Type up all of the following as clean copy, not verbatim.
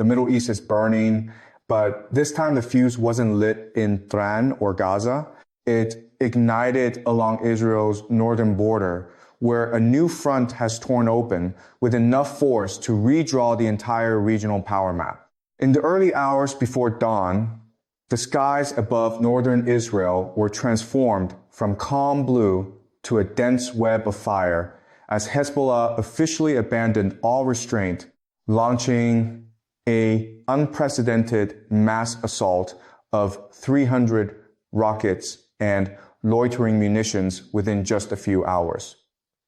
The Middle East is burning, but this time the fuse wasn't lit in Thran or Gaza. It ignited along Israel's northern border, where a new front has torn open with enough force to redraw the entire regional power map. In the early hours before dawn, the skies above northern Israel were transformed from calm blue to a dense web of fire as Hezbollah officially abandoned all restraint, launching an unprecedented mass assault of 300 rockets and loitering munitions within just a few hours.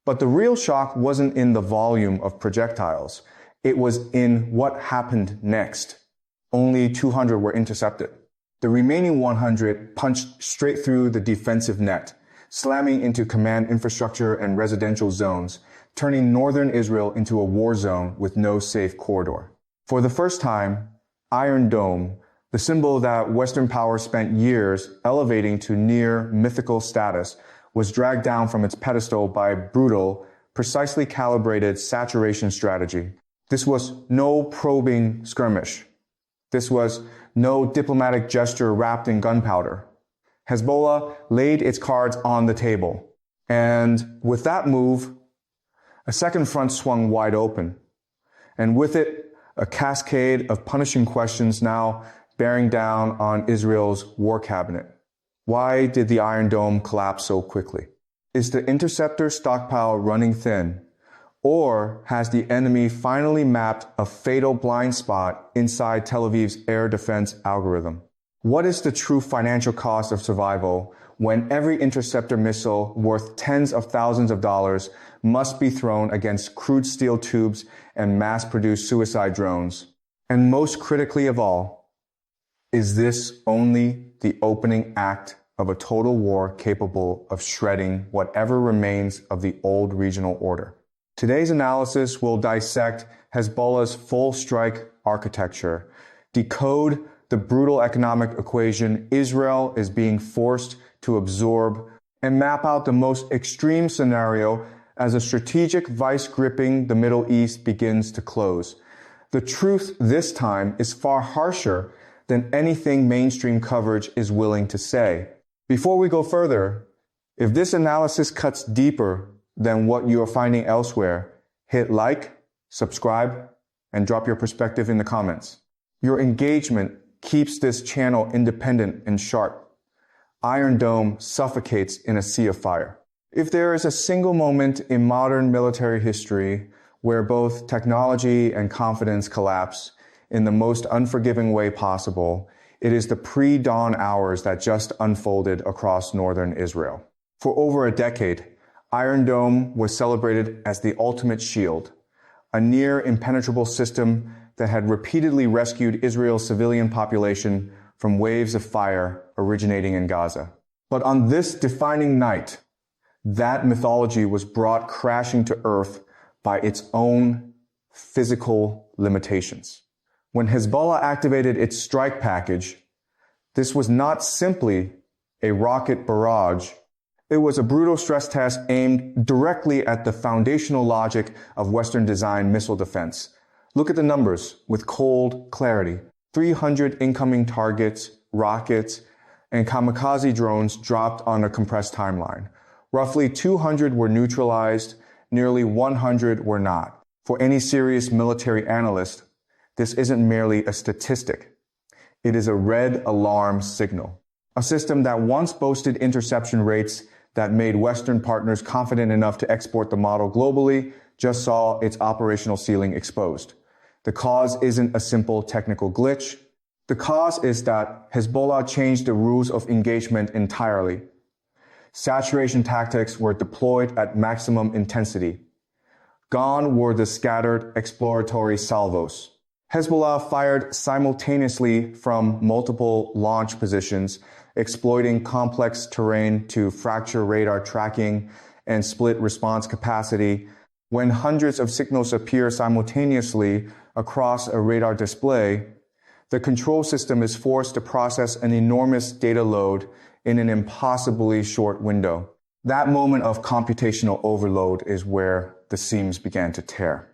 But the real shock wasn't in the volume of projectiles. It was in what happened next. Only 200 were intercepted. The remaining 100 punched straight through the defensive net, slamming into command infrastructure and residential zones, turning northern Israel into a war zone with no safe corridor. For the first time, Iron Dome, the symbol that Western powers spent years elevating to near mythical status, was dragged down from its pedestal by brutal, precisely calibrated saturation strategy. This was no probing skirmish. This was no diplomatic gesture wrapped in gunpowder. Hezbollah laid its cards on the table. And with that move, a second front swung wide open. And with it, a cascade of punishing questions now bearing down on Israel's war cabinet. Why did the Iron Dome collapse so quickly? Is the interceptor stockpile running thin? Or has the enemy finally mapped a fatal blind spot inside Tel Aviv's air defense algorithm? What is the true financial cost of survival when every interceptor missile worth tens of thousands of dollars must be thrown against crude steel tubes and mass-produced suicide drones? And most critically of all, is this only the opening act of a total war capable of shredding whatever remains of the old regional order? Today's analysis will dissect Hezbollah's full strike architecture, decode the brutal economic equation Israel is being forced to absorb, and map out the most extreme scenario as a strategic vice gripping the Middle East begins to close. The truth this time is far harsher than anything mainstream coverage is willing to say. Before we go further, if this analysis cuts deeper than what you are finding elsewhere, hit like, subscribe, and drop your perspective in the comments. Your engagement keeps this channel independent and sharp. Iron Dome suffocates in a sea of fire. If there is a single moment in modern military history where both technology and confidence collapse in the most unforgiving way possible, it is the pre-dawn hours that just unfolded across northern Israel. For over a decade, Iron Dome was celebrated as the ultimate shield, a near impenetrable system that had repeatedly rescued Israel's civilian population from waves of fire originating in Gaza. But on this defining night, that mythology was brought crashing to earth by its own physical limitations. When Hezbollah activated its strike package, this was not simply a rocket barrage. It was a brutal stress test aimed directly at the foundational logic of Western design missile defense. Look at the numbers with cold clarity. 300 incoming targets, rockets, and kamikaze drones dropped on a compressed timeline. Roughly 200 were neutralized, nearly 100 were not. For any serious military analyst, this isn't merely a statistic. It is a red alarm signal. A system that once boasted interception rates that made Western partners confident enough to export the model globally just saw its operational ceiling exposed. The cause isn't a simple technical glitch. The cause is that Hezbollah changed the rules of engagement entirely. Saturation tactics were deployed at maximum intensity. Gone were the scattered exploratory salvos. Hezbollah fired simultaneously from multiple launch positions, exploiting complex terrain to fracture radar tracking and split response capacity. When hundreds of signals appear simultaneously across a radar display, the control system is forced to process an enormous data load in an impossibly short window. That moment of computational overload is where the seams began to tear.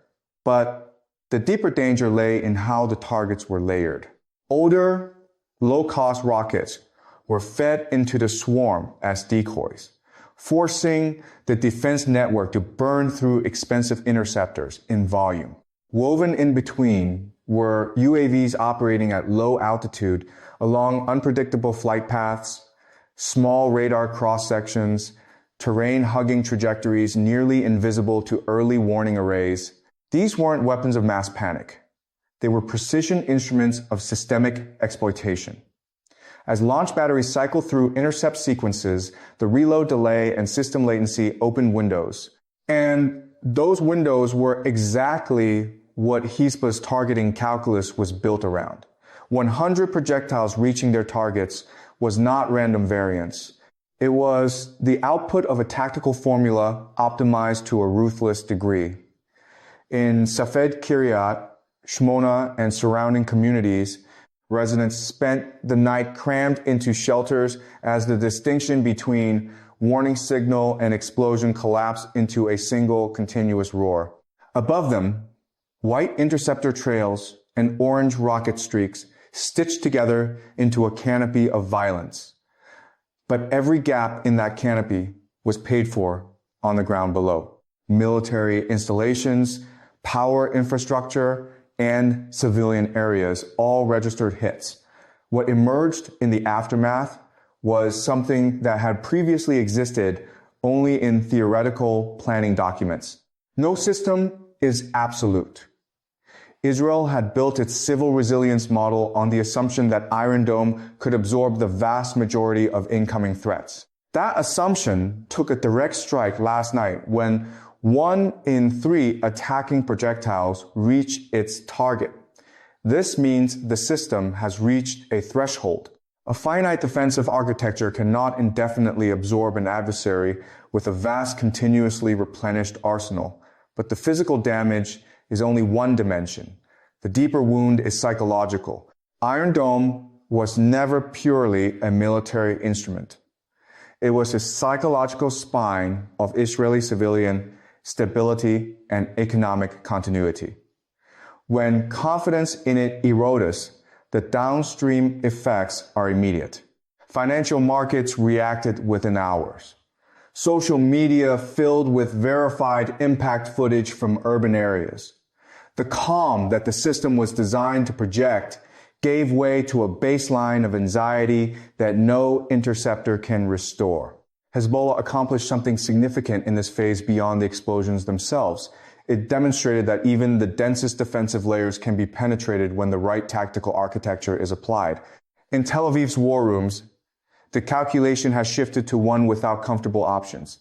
But The deeper danger lay in how the targets were layered. Older, low-cost rockets were fed into the swarm as decoys, forcing the defense network to burn through expensive interceptors in volume. Woven in between were UAVs operating at low altitude along unpredictable flight paths, small radar cross-sections, terrain-hugging trajectories nearly invisible to early warning arrays. These weren't weapons of mass panic. They were precision instruments of systemic exploitation. As launch batteries cycle through intercept sequences, the reload delay and system latency opened windows. And those windows were exactly what Hezbollah's targeting calculus was built around. 100 projectiles reaching their targets was not random variance. It was the output of a tactical formula optimized to a ruthless degree. In Safed Kiryat, Shmona, and surrounding communities, residents spent the night crammed into shelters as the distinction between warning signal and explosion collapsed into a single continuous roar. Above them, white interceptor trails and orange rocket streaks stitched together into a canopy of violence. But every gap in that canopy was paid for on the ground below. Military installations, power infrastructure, and civilian areas all registered hits. What emerged in the aftermath was something that had previously existed only in theoretical planning documents. No system is absolute. Israel had built its civil resilience model on the assumption that Iron Dome could absorb the vast majority of incoming threats. That assumption took a direct strike last night when 1 in 3 attacking projectiles reached its target. This means the system has reached a threshold. A finite defensive architecture cannot indefinitely absorb an adversary with a vast continuously replenished arsenal, but the physical damage is only one dimension. The deeper wound is psychological. Iron Dome was never purely a military instrument. It was the psychological spine of Israeli civilian stability and economic continuity. When confidence in it erodes, the downstream effects are immediate. Financial markets reacted within hours. Social media filled with verified impact footage from urban areas. The calm that the system was designed to project gave way to a baseline of anxiety that no interceptor can restore. Hezbollah accomplished something significant in this phase beyond the explosions themselves. It demonstrated that even the densest defensive layers can be penetrated when the right tactical architecture is applied. In Tel Aviv's war rooms, the calculation has shifted to one without comfortable options.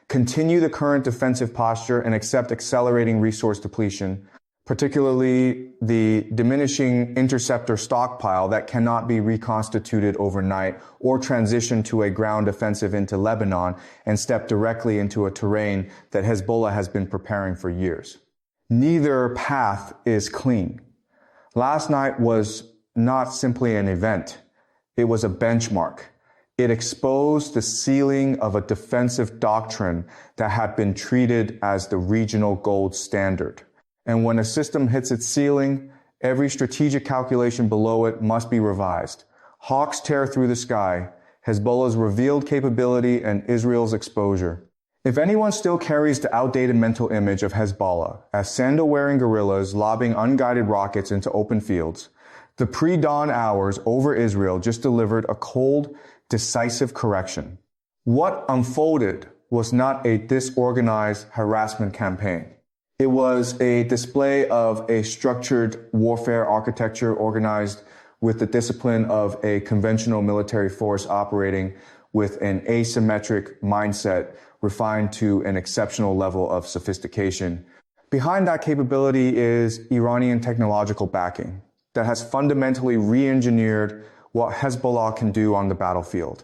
Continue the current defensive posture and accept accelerating resource depletion, particularly the diminishing interceptor stockpile that cannot be reconstituted overnight, or transition to a ground offensive into Lebanon and step directly into a terrain that Hezbollah has been preparing for years. Neither path is clean. Last night was not simply an event. It was a benchmark. It exposed the ceiling of a defensive doctrine that had been treated as the regional gold standard. And when a system hits its ceiling, every strategic calculation below it must be revised. Hawks tear through the sky, Hezbollah's revealed capability and Israel's exposure. If anyone still carries the outdated mental image of Hezbollah as sandal-wearing guerrillas lobbing unguided rockets into open fields, the pre-dawn hours over Israel just delivered a cold, decisive correction. What unfolded was not a disorganized harassment campaign. It was a display of a structured warfare architecture organized with the discipline of a conventional military force operating with an asymmetric mindset refined to an exceptional level of sophistication. Behind that capability is Iranian technological backing that has fundamentally re-engineered what Hezbollah can do on the battlefield,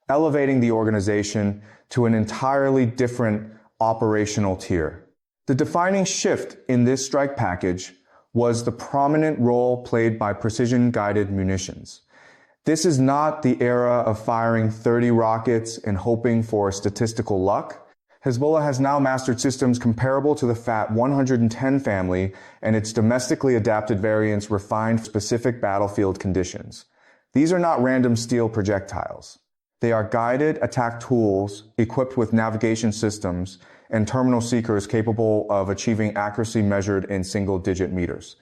elevating the organization to an entirely different operational tier. The defining shift in this strike package was the prominent role played by precision-guided munitions. This is not the era of firing 30 rockets and hoping for statistical luck. Hezbollah has now mastered systems comparable to the FAT 110 family and its domestically adapted variants refined for specific battlefield conditions. These are not random steel projectiles. They are guided attack tools equipped with navigation systems and terminal seekers capable of achieving accuracy measured in single-digit meters.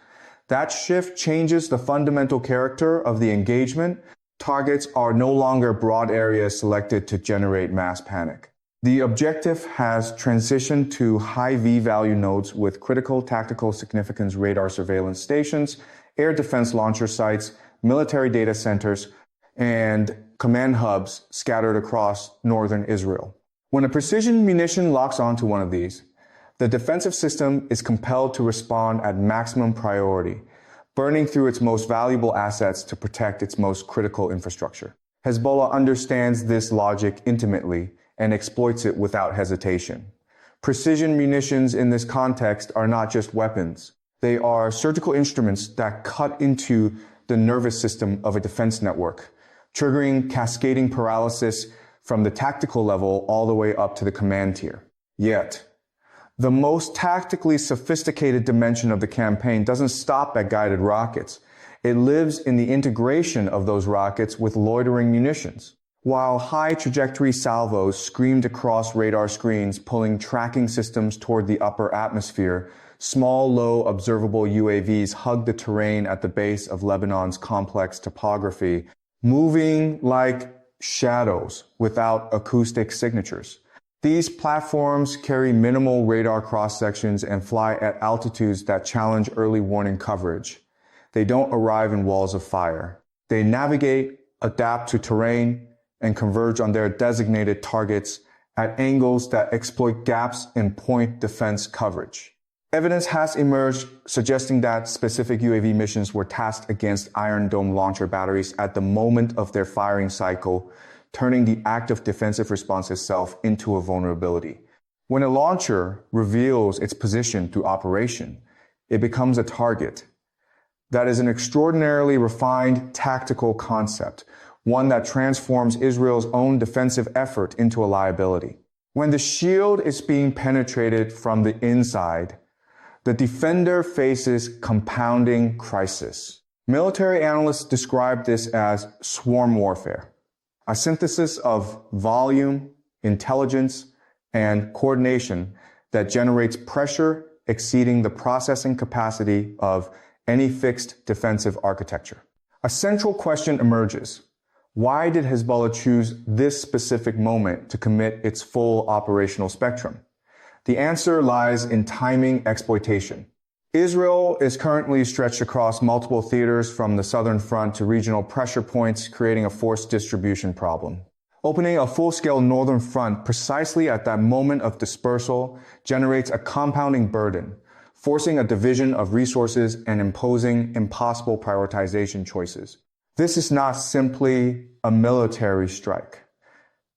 That shift changes the fundamental character of the engagement. Targets are no longer broad areas selected to generate mass panic. The objective has transitioned to high V-value nodes with critical tactical significance radar surveillance stations, air defense launcher sites, military data centers, and command hubs scattered across northern Israel. When a precision munition locks onto one of these, the defensive system is compelled to respond at maximum priority, burning through its most valuable assets to protect its most critical infrastructure. Hezbollah understands this logic intimately and exploits it without hesitation. Precision munitions in this context are not just weapons. They are surgical instruments that cut into the nervous system of a defense network, triggering cascading paralysis from the tactical level all the way up to the command tier. Yet, the most tactically sophisticated dimension of the campaign doesn't stop at guided rockets. It lives in the integration of those rockets with loitering munitions. While high trajectory salvos screamed across radar screens, pulling tracking systems toward the upper atmosphere, small, low, observable UAVs hugged the terrain at the base of Lebanon's complex topography, moving like shadows without acoustic signatures. These platforms carry minimal radar cross-sections and fly at altitudes that challenge early warning coverage. They don't arrive in walls of fire. They navigate, adapt to terrain, and converge on their designated targets at angles that exploit gaps in point defense coverage. Evidence has emerged suggesting that specific UAV missions were tasked against Iron Dome launcher batteries at the moment of their firing cycle, turning the active defensive response itself into a vulnerability. When a launcher reveals its position through operation, it becomes a target. That is an extraordinarily refined tactical concept, one that transforms Israel's own defensive effort into a liability. When the shield is being penetrated from the inside, the defender faces compounding crisis. Military analysts describe this as swarm warfare, a synthesis of volume, intelligence, and coordination that generates pressure exceeding the processing capacity of any fixed defensive architecture. A central question emerges. Why did Hezbollah choose this specific moment to commit its full operational spectrum? The answer lies in timing exploitation. Israel is currently stretched across multiple theaters from the southern front to regional pressure points, creating a force distribution problem. Opening a full-scale northern front precisely at that moment of dispersal generates a compounding burden, forcing a division of resources and imposing impossible prioritization choices. This is not simply a military strike.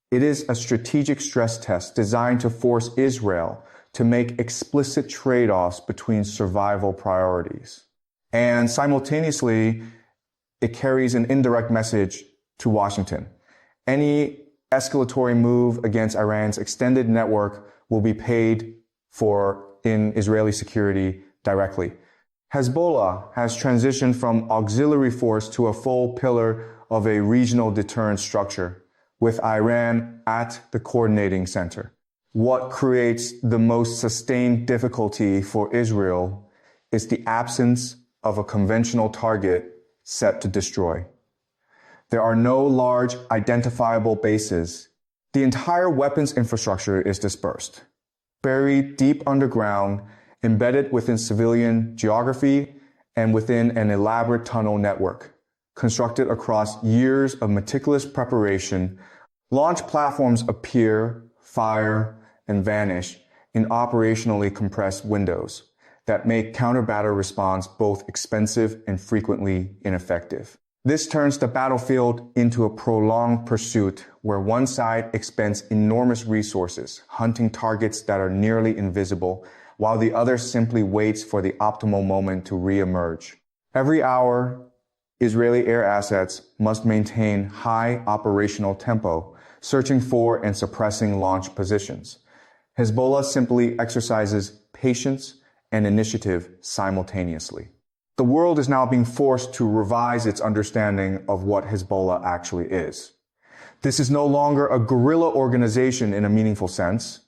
It is a strategic stress test designed to force Israel to make explicit trade-offs between survival priorities. And simultaneously, it carries an indirect message to Washington. Any escalatory move against Iran's extended network will be paid for in Israeli security directly. Hezbollah has transitioned from auxiliary force to a full pillar of a regional deterrent structure, with Iran at the coordinating center. What creates the most sustained difficulty for Israel is the absence of a conventional target set to destroy. There are no large identifiable bases. The entire weapons infrastructure is dispersed, buried deep underground, embedded within civilian geography and within an elaborate tunnel network, constructed across years of meticulous preparation. Launch platforms appear, fire, and vanish in operationally compressed windows that make counter-batter response both expensive and frequently ineffective. This turns the battlefield into a prolonged pursuit where one side expends enormous resources hunting targets that are nearly invisible, while the other simply waits for the optimal moment to re-emerge. Every hour, Israeli air assets must maintain high operational tempo, searching for and suppressing launch positions. Hezbollah simply exercises patience and initiative simultaneously. The world is now being forced to revise its understanding of what Hezbollah actually is. This is no longer a guerrilla organization in a meaningful sense.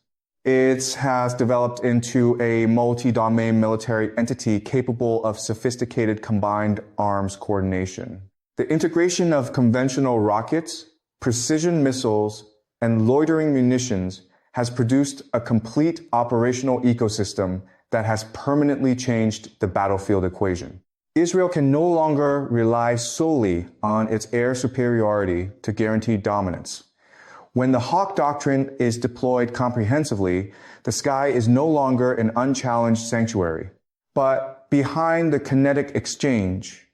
It has developed into a multi-domain military entity capable of sophisticated combined arms coordination. The integration of conventional rockets, precision missiles, and loitering munitions has produced a complete operational ecosystem that has permanently changed the battlefield equation. Israel can no longer rely solely on its air superiority to guarantee dominance. When the Hawk Doctrine is deployed comprehensively, the sky is no longer an unchallenged sanctuary. But behind the kinetic exchange,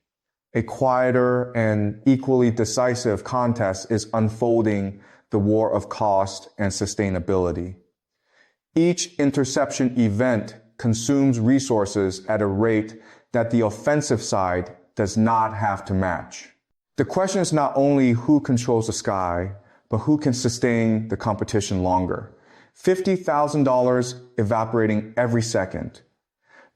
a quieter and equally decisive contest is unfolding, the war of cost and sustainability. Each interception event consumes resources at a rate that the offensive side does not have to match. The question is not only who controls the sky, but who can sustain the competition longer. $50,000 evaporating every second.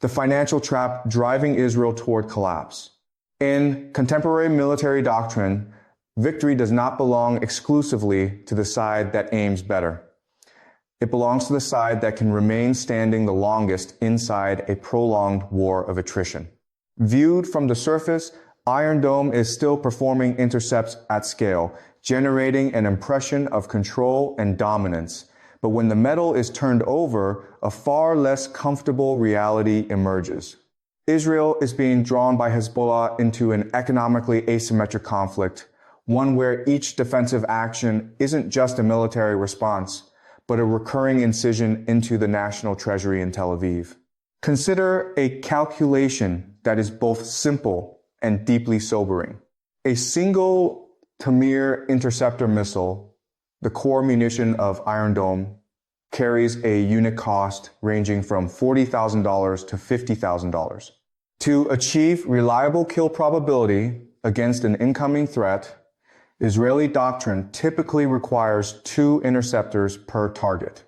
The financial trap driving Israel toward collapse. In contemporary military doctrine, victory does not belong exclusively to the side that aims better. It belongs to the side that can remain standing the longest inside a prolonged war of attrition. Viewed from the surface, Iron Dome is still performing intercepts at scale, generating an impression of control and dominance. But when the metal is turned over, a far less comfortable reality emerges. Israel is being drawn by Hezbollah into an economically asymmetric conflict, one where each defensive action isn't just a military response, but a recurring incision into the national treasury in Tel Aviv. Consider a calculation that is both simple and deeply sobering. A single Tamir interceptor missile, the core munition of Iron Dome, carries a unit cost ranging from $40,000 to $50,000. To achieve reliable kill probability against an incoming threat, Israeli doctrine typically requires 2 interceptors per target.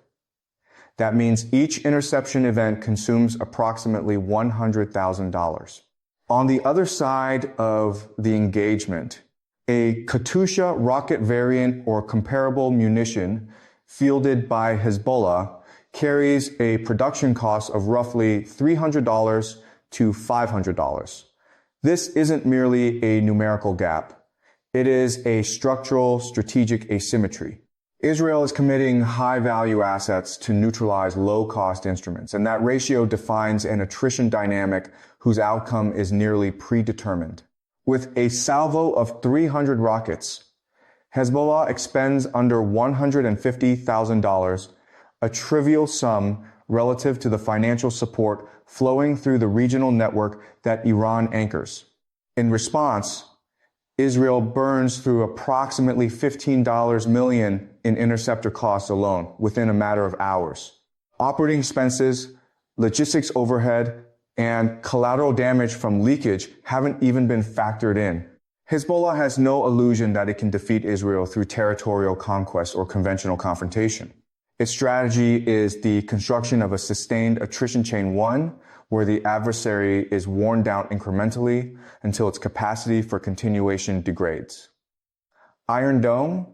That means each interception event consumes approximately $100,000. On the other side of the engagement, a Katyusha rocket variant or comparable munition fielded by Hezbollah carries a production cost of roughly $300 to $500. This isn't merely a numerical gap. It is a structural, strategic asymmetry. Israel is committing high-value assets to neutralize low-cost instruments, and that ratio defines an attrition dynamic whose outcome is nearly predetermined. With a salvo of 300 rockets, Hezbollah expends under $150,000, a trivial sum relative to the financial support flowing through the regional network that Iran anchors. In response, Israel burns through approximately $15 million in interceptor costs alone within a matter of hours. Operating expenses, logistics overhead, and collateral damage from leakage haven't even been factored in. Hezbollah has no illusion that it can defeat Israel through territorial conquest or conventional confrontation. Its strategy is the construction of a sustained attrition chain 1, where the adversary is worn down incrementally until its capacity for continuation degrades. Iron Dome,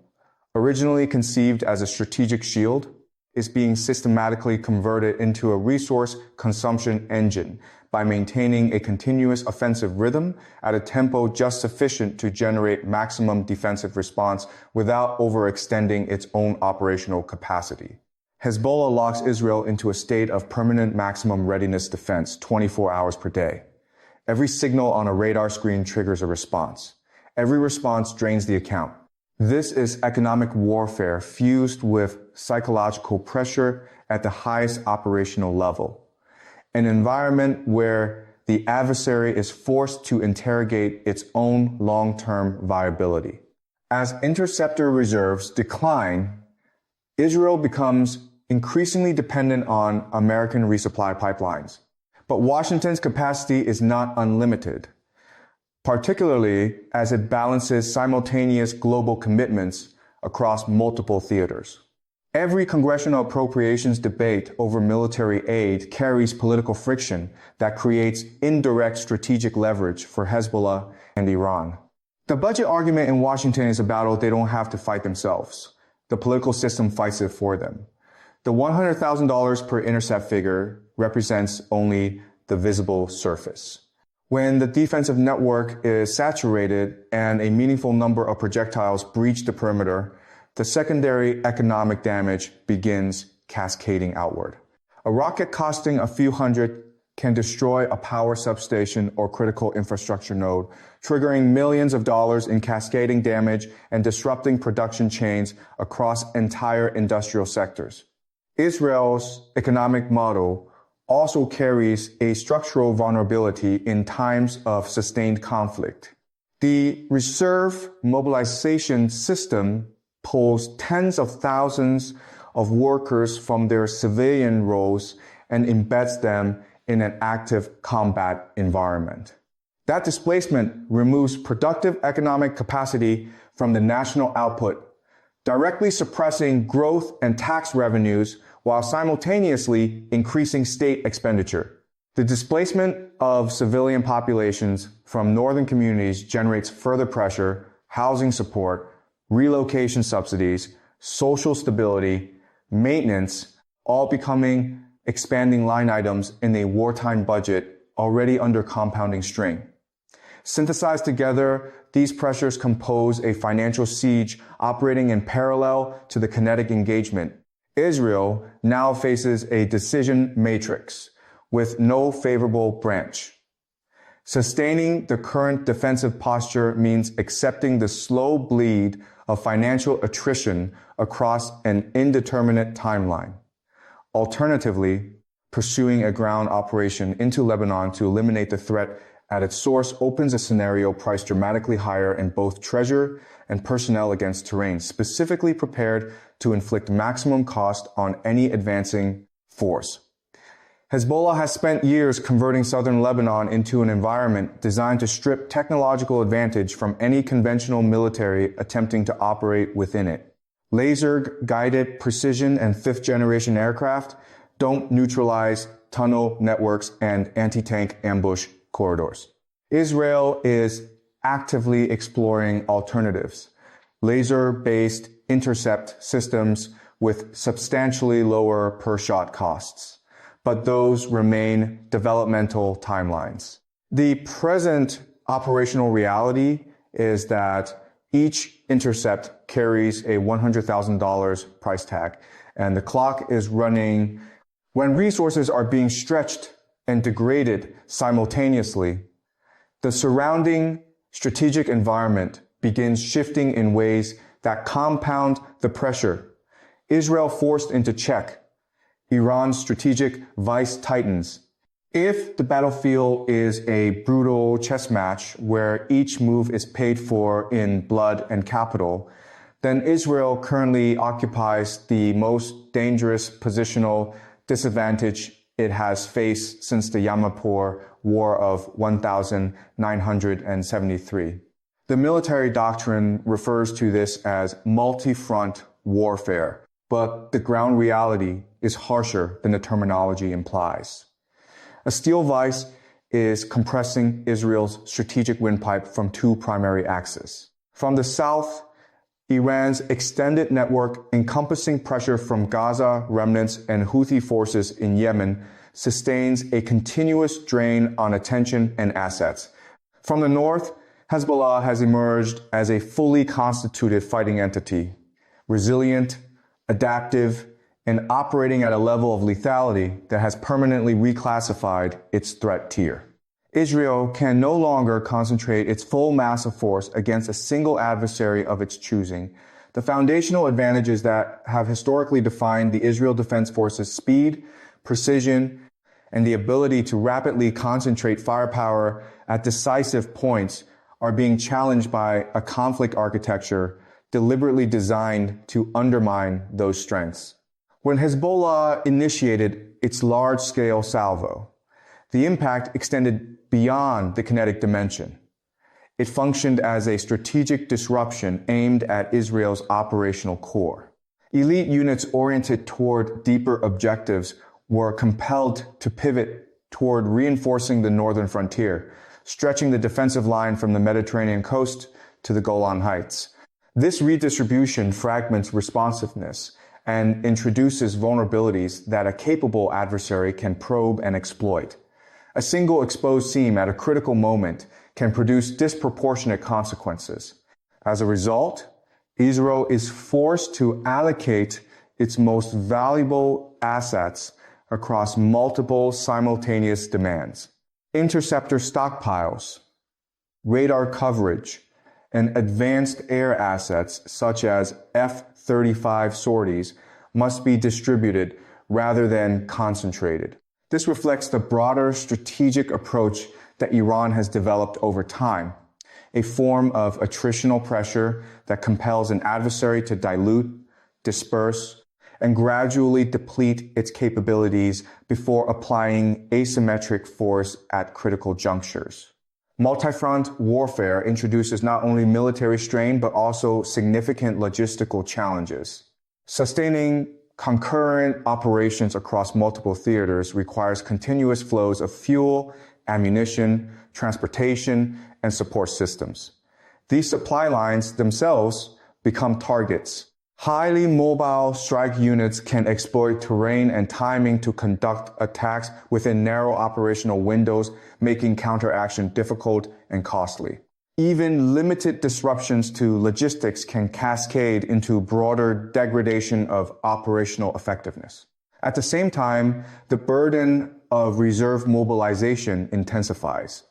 originally conceived as a strategic shield, is being systematically converted into a resource consumption engine by maintaining a continuous offensive rhythm at a tempo just sufficient to generate maximum defensive response without overextending its own operational capacity. Hezbollah locks Israel into a state of permanent maximum readiness defense 24 hours per day. Every signal on a radar screen triggers a response. Every response drains the account. This is economic warfare fused with psychological pressure at the highest operational level. An environment where the adversary is forced to interrogate its own long-term viability. As interceptor reserves decline, Israel becomes increasingly dependent on American resupply pipelines. But Washington's capacity is not unlimited, particularly as it balances simultaneous global commitments across multiple theaters. Every congressional appropriations debate over military aid carries political friction that creates indirect strategic leverage for Hezbollah and Iran. The budget argument in Washington is a battle they don't have to fight themselves. The political system fights it for them. The $100,000 per intercept figure represents only the visible surface. When the defensive network is saturated and a meaningful number of projectiles breach the perimeter, the secondary economic damage begins cascading outward. A rocket costing a few hundred can destroy a power substation or critical infrastructure node, triggering millions of dollars in cascading damage and disrupting production chains across entire industrial sectors. Israel's economic model also carries a structural vulnerability in times of sustained conflict. The reserve mobilization system pulls tens of thousands of workers from their civilian roles and embeds them in an active combat environment. That displacement removes productive economic capacity from the national output, directly suppressing growth and tax revenues while simultaneously increasing state expenditure. The displacement of civilian populations from northern communities generates further pressure, housing support, relocation subsidies, social stability, maintenance, all becoming expanding line items in a wartime budget already under compounding strain. Synthesized together, these pressures compose a financial siege operating in parallel to the kinetic engagement. Israel now faces a decision matrix with no favorable branch. Sustaining the current defensive posture means accepting the slow bleed of financial attrition across an indeterminate timeline. Alternatively, pursuing a ground operation into Lebanon to eliminate the threat at its source opens a scenario priced dramatically higher in both treasure and personnel against terrain, specifically prepared to inflict maximum cost on any advancing force. Hezbollah has spent years converting southern Lebanon into an environment designed to strip technological advantage from any conventional military attempting to operate within it. Laser-guided precision and fifth-generation aircraft don't neutralize tunnel networks and anti-tank ambush corridors. Israel is actively exploring alternatives, laser-based intercept systems with substantially lower per-shot costs, but those remain developmental timelines. The present operational reality is that each intercept carries a $100,000 price tag, and the clock is running. When resources are being stretched and degraded simultaneously, the surrounding strategic environment begins shifting in ways that compound the pressure. Israel forced into check. Iran's strategic vice tightens. If the battlefield is a brutal chess match where each move is paid for in blood and capital, then Israel currently occupies the most dangerous positional disadvantage it has faced since the Yom Kippur War of 1973. The military doctrine refers to this as multi-front warfare, but the ground reality is harsher than the terminology implies. A steel vice is compressing Israel's strategic windpipe from two primary axes. From the south, Iran's extended network encompassing pressure from Gaza remnants and Houthi forces in Yemen sustains a continuous drain on attention and assets. From the north, Hezbollah has emerged as a fully constituted fighting entity, resilient, adaptive, and operating at a level of lethality that has permanently reclassified its threat tier. Israel can no longer concentrate its full mass of force against a single adversary of its choosing. The foundational advantages that have historically defined the Israel Defense Forces' speed, precision, and the ability to rapidly concentrate firepower at decisive points are being challenged by a conflict architecture deliberately designed to undermine those strengths. When Hezbollah initiated its large-scale salvo, the impact extended beyond the kinetic dimension. It functioned as a strategic disruption aimed at Israel's operational core. Elite units oriented toward deeper objectives were compelled to pivot toward reinforcing the northern frontier, stretching the defensive line from the Mediterranean coast to the Golan Heights. This redistribution fragments responsiveness and introduces vulnerabilities that a capable adversary can probe and exploit. A single exposed seam at a critical moment can produce disproportionate consequences. As a result, Israel is forced to allocate its most valuable assets across multiple simultaneous demands. Interceptor stockpiles, radar coverage, and advanced air assets such as F-35 sorties must be distributed rather than concentrated. This reflects the broader strategic approach that Iran has developed over time, a form of attritional pressure that compels an adversary to dilute, disperse, and gradually deplete its capabilities before applying asymmetric force at critical junctures. Multi-front warfare introduces not only military strain, but also significant logistical challenges. Sustaining concurrent operations across multiple theaters requires continuous flows of fuel, ammunition, transportation, and support systems. These supply lines themselves become targets. Highly mobile strike units can exploit terrain and timing to conduct attacks within narrow operational windows, making counteraction difficult and costly. Even limited disruptions to logistics can cascade into broader degradation of operational effectiveness. At the same time, the burden of reserve mobilization intensifies.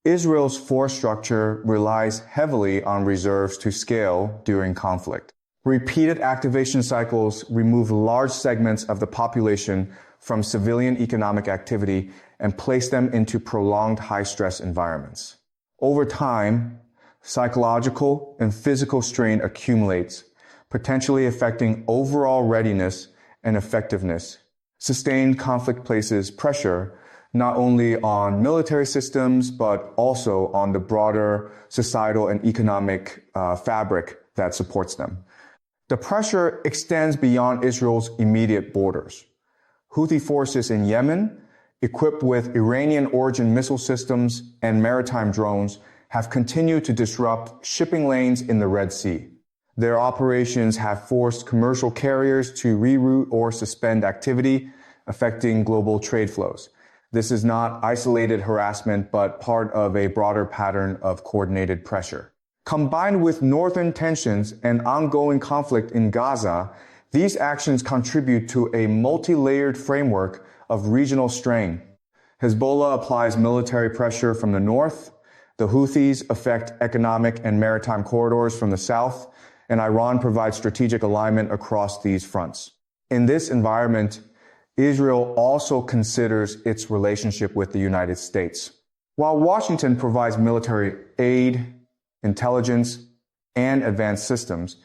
Israel's force structure relies heavily on reserves to scale during conflict. Repeated activation cycles remove large segments of the population from civilian economic activity and place them into prolonged high-stress environments. Over time, psychological and physical strain accumulates, potentially affecting overall readiness and effectiveness. Sustained conflict places pressure not only on military systems, but also on the broader societal and economic fabric that supports them. The pressure extends beyond Israel's immediate borders. Houthi forces in Yemen, equipped with Iranian-origin missile systems and maritime drones, have continued to disrupt shipping lanes in the Red Sea. Their operations have forced commercial carriers to reroute or suspend activity, affecting global trade flows. This is not isolated harassment, but part of a broader pattern of coordinated pressure. Combined with northern tensions and ongoing conflict in Gaza, these actions contribute to a multi-layered framework of regional strain. Hezbollah applies military pressure from the north, the Houthis affect economic and maritime corridors from the south, and Iran provides strategic alignment across these fronts. In this environment, Israel also considers its relationship with the United States. While Washington provides military aid, intelligence, and advanced systems,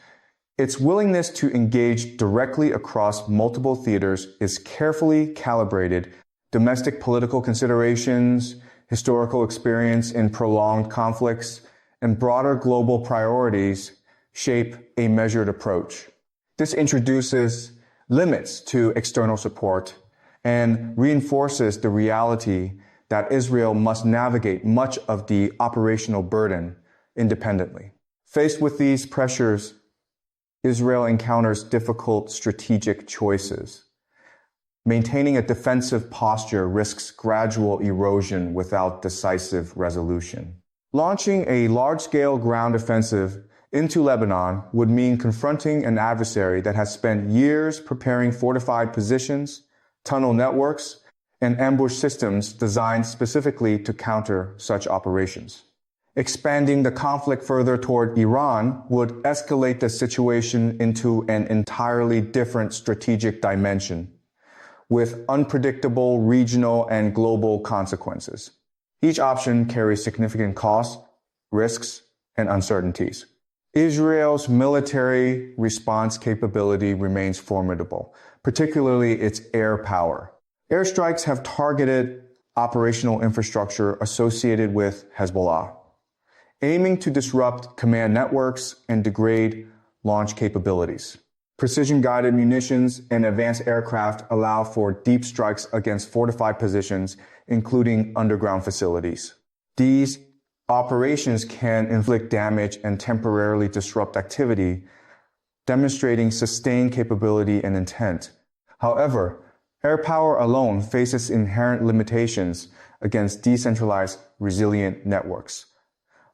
its willingness to engage directly across multiple theaters is carefully calibrated. Domestic political considerations, historical experience in prolonged conflicts, and broader global priorities shape a measured approach. This introduces limits to external support and reinforces the reality that Israel must navigate much of the operational burden independently. Faced with these pressures, Israel encounters difficult strategic choices. Maintaining a defensive posture risks gradual erosion without decisive resolution. Launching a large-scale ground offensive into Lebanon would mean confronting an adversary that has spent years preparing fortified positions, tunnel networks, and ambush systems designed specifically to counter such operations. Expanding the conflict further toward Iran would escalate the situation into an entirely different strategic dimension, with unpredictable regional and global consequences. Each option carries significant costs, risks, and uncertainties. Israel's military response capability remains formidable, particularly its air power. Airstrikes have targeted operational infrastructure associated with Hezbollah, aiming to disrupt command networks and degrade launch capabilities. Precision-guided munitions and advanced aircraft allow for deep strikes against fortified positions, including underground facilities. These operations can inflict damage and temporarily disrupt activity, demonstrating sustained capability and intent. However, air power alone faces inherent limitations against decentralized, resilient networks.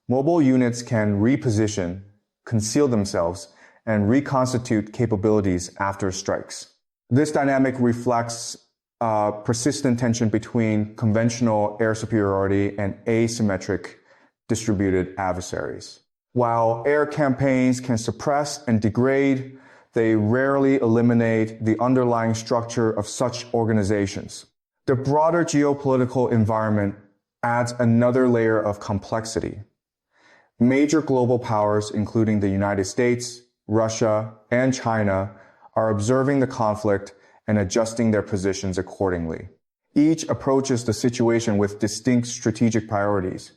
Mobile units can reposition, conceal themselves, and reconstitute capabilities after strikes. This dynamic reflects persistent tension between conventional air superiority and asymmetric distributed adversaries. While air campaigns can suppress and degrade, they rarely eliminate the underlying structure of such organizations. The broader geopolitical environment adds another layer of complexity. Major global powers, including the United States, Russia, and China, are observing the conflict and adjusting their positions accordingly. Each approaches the situation with distinct strategic priorities.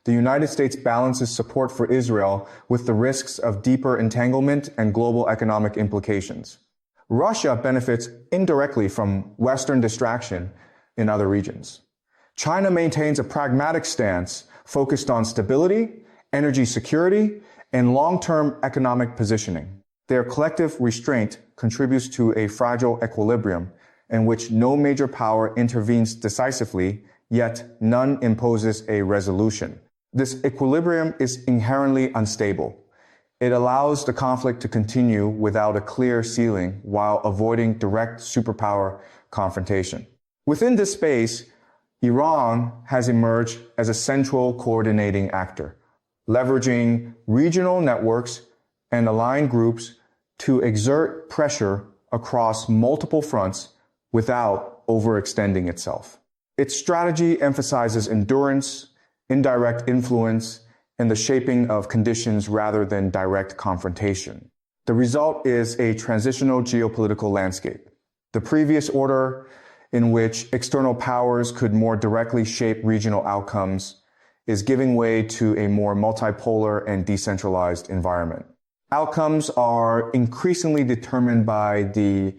The United States balances support for Israel with the risks of deeper entanglement and global economic implications. Russia benefits indirectly from Western distraction in other regions. China maintains a pragmatic stance focused on stability, energy security, and long-term economic positioning. Their collective restraint contributes to a fragile equilibrium in which no major power intervenes decisively, yet none imposes a resolution. This equilibrium is inherently unstable. It allows the conflict to continue without a clear ceiling while avoiding direct superpower confrontation. Within this space, Iran has emerged as a central coordinating actor, leveraging regional networks and aligned groups to exert pressure across multiple fronts without overextending itself. Its strategy emphasizes endurance, indirect influence, and the shaping of conditions rather than direct confrontation. The result is a transitional geopolitical landscape. The previous order, in which external powers could more directly shape regional outcomes, is giving way to a more multipolar and decentralized environment. Outcomes are increasingly determined by the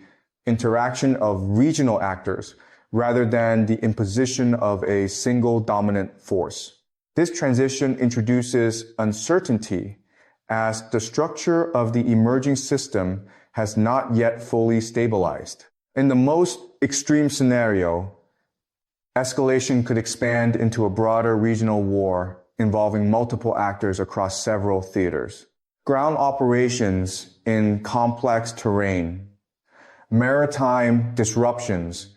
interaction of regional actors rather than the imposition of a single dominant force. This transition introduces uncertainty as the structure of the emerging system has not yet fully stabilized. In the most extreme scenario, escalation could expand into a broader regional war involving multiple actors across several theaters. Ground operations in complex terrain, maritime disruptions,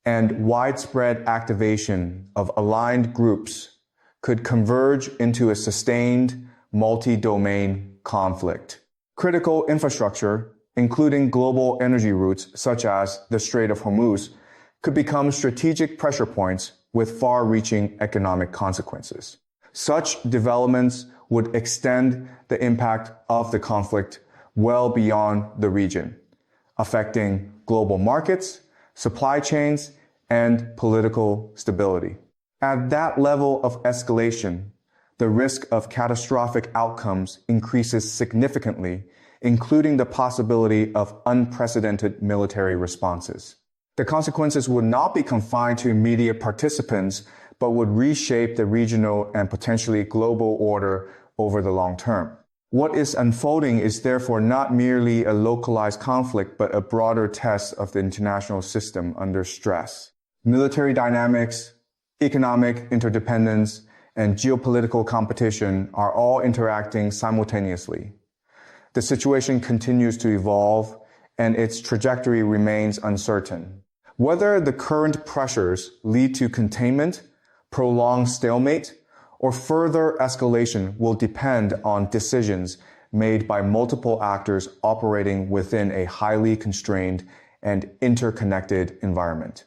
and widespread activation of aligned groups could converge into a sustained multi-domain conflict. Critical infrastructure, including global energy routes such as the Strait of Hormuz, could become strategic pressure points with far-reaching economic consequences. Such developments would extend the impact of the conflict well beyond the region, affecting global markets, supply chains, and political stability. At that level of escalation, the risk of catastrophic outcomes increases significantly, including the possibility of unprecedented military responses. The consequences would not be confined to immediate participants, but would reshape the regional and potentially global order over the long term. What is unfolding is therefore not merely a localized conflict, but a broader test of the international system under stress. Military dynamics, economic interdependence, and geopolitical competition are all interacting simultaneously. The situation continues to evolve, and its trajectory remains uncertain. Whether the current pressures lead to containment, prolonged stalemate, or further escalation will depend on decisions made by multiple actors operating within a highly constrained and interconnected environment.